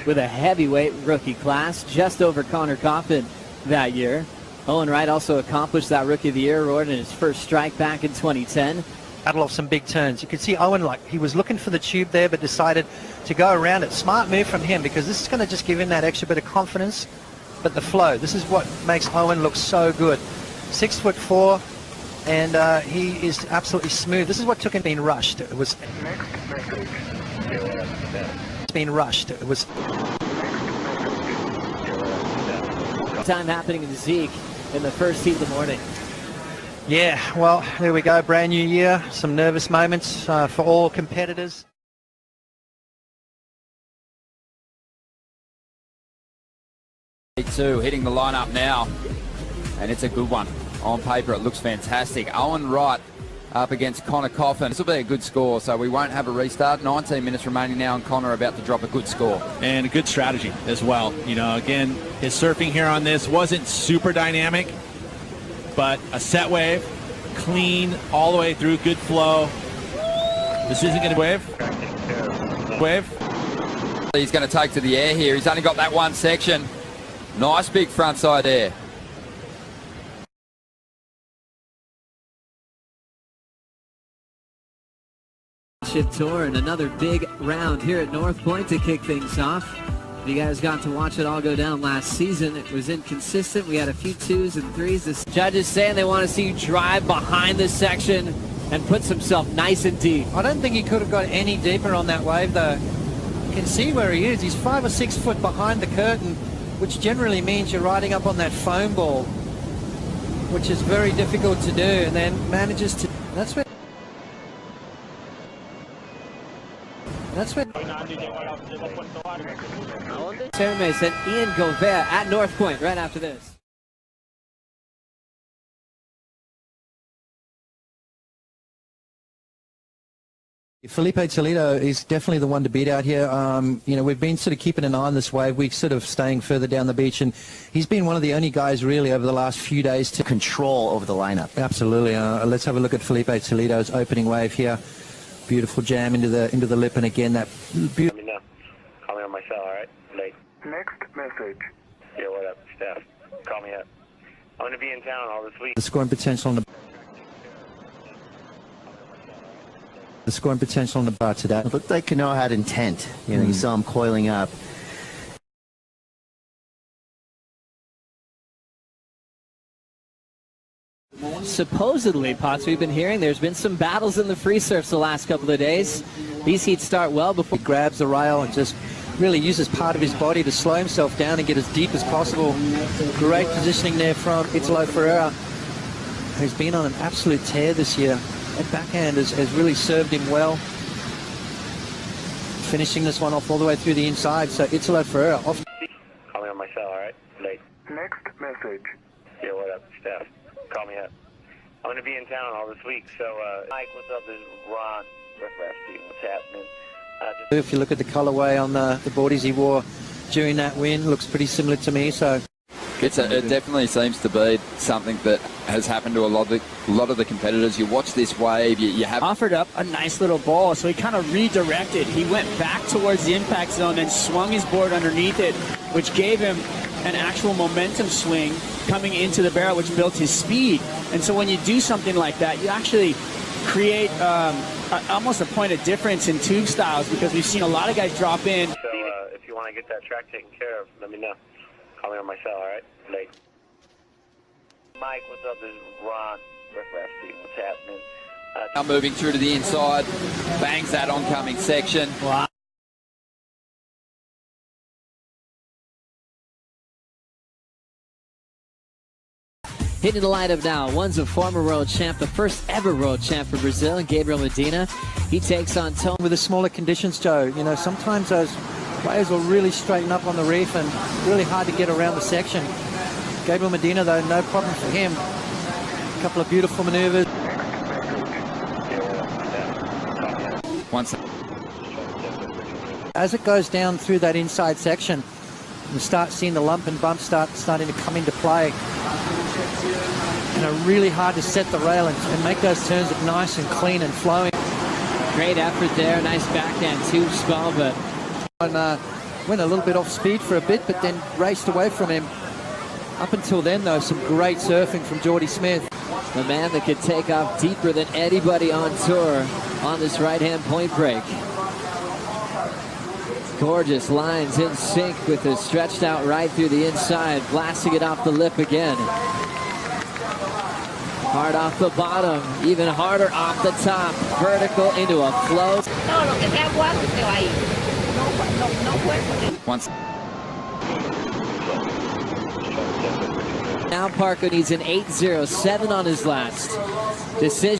with a heavyweight rookie class, just over Connor Coffin that year. Owen Wright also accomplished that Rookie of the Year award in his first strike back in 2010. Battle off some big turns. You could see Owen, like, he was looking for the tube there, but decided to go around it. Smart move from him, because this is going to just give him that extra bit of confidence. But the flow, this is what makes Owen look so good. 6'4", and he is absolutely smooth. This is what took him being rushed. It was being rushed. It was time happening in Zeke in the first heat of the morning. Yeah, well, there we go. Brand new year. Some nervous moments for all competitors. Two hitting the lineup now, and it's a good one. On paper, it looks fantastic. Owen Wright up against Connor Coffin. This will be a good score, so we won't have a restart. 19 minutes remaining now, and Connor about to drop a good score. And a good strategy as well. You know, again, his surfing here on this wasn't super dynamic, but a set wave, clean all the way through, good flow. This isn't going to wave. He's going to take to the air here. He's only got that one section. Nice big front side air. Tour and another big round here at North Point to kick things off. You guys got to watch it all go down last season. It was inconsistent. We had a few 2s and 3s. The judges saying they want to see you drive behind this section and put himself nice and deep. I don't think he could have got any deeper on that wave, though. You can see where he is. He's 5 or 6 foot behind the curtain, which generally means you're riding up on that foam ball, which is very difficult to do, and then manages to... That's where Termes and Ian Gobert at North Point right after this. Felipe Toledo is definitely the one to beat out here. You know, we've been sort of keeping an eye on this wave. We're sort of staying further down the beach, and he's been one of the only guys really over the last few days to control over the lineup. Absolutely. Let's have a look at Felipe Toledo's opening wave here. Beautiful jam into the lip, and again that beautiful. Let me know. Call me on my cell, all right? Late. Next message. Yeah, what up, Steph? Call me up. I'm going to be in town all this week. The scoring potential on the bar today. It looked like Cano had intent. You know, you saw him coiling up. Supposedly, Potts, we've been hearing there's been some battles in the free surfs the last couple of days. These heats start well before he grabs the rail and just really uses part of his body to slow himself down and get as deep as possible. Great positioning there from Italo Ferreira, who's been on an absolute tear this year. That backhand has really served him well. Finishing this one off all the way through the inside. So Italo Ferreira off. Call me on my cell, all right? Late. Next message. Yeah, what up, Steph? Call me up. I'm going to be in town all this week, so... Mike, what's up? This is Ron. What's happening? If you look at the colorway on the boardies he wore during that win, looks pretty similar to me. So it definitely seems to be something that has happened to a lot of the competitors. You watch this wave, you have offered up a nice little ball, so he kind of redirected. He went back towards the impact zone and swung his board underneath it, which gave him an actual momentum swing coming into the barrel, which built his speed. And so when you do something like that, you actually create almost a point of difference in tube styles, because we've seen a lot of guys drop in. So if you want to get that track taken care of, let me know. Call me on my cell, all right? Late. Mike, what's up? This is Ron. What's happening? Now moving through to the inside, bangs that oncoming section. Wow. Hitting the lineup now, one's a former world champ, the first ever world champ for Brazil, and Gabriel Medina. He takes on Tone. With the smaller conditions, Joe, you know, sometimes those players will really straighten up on the reef and really hard to get around the section. Gabriel Medina, though, no problem for him. A couple of beautiful maneuvers. Once as it goes down through that inside section, you start seeing the lump and bump starting to come into play. You know, really hard to set the rail and make those turns look nice and clean and flowing. Great effort there, nice backhand tube spell, but... And went a little bit off speed for a bit, but then raced away from him. Up until then, though, some great surfing from Geordie Smith. The man that could take off deeper than anybody on tour on this right-hand point break. Gorgeous lines in sync with a stretched out right through the inside, blasting it off the lip again. Hard off the bottom, even harder off the top. Vertical into a flow. Once. Now Parker needs an 8.07 on his last decision.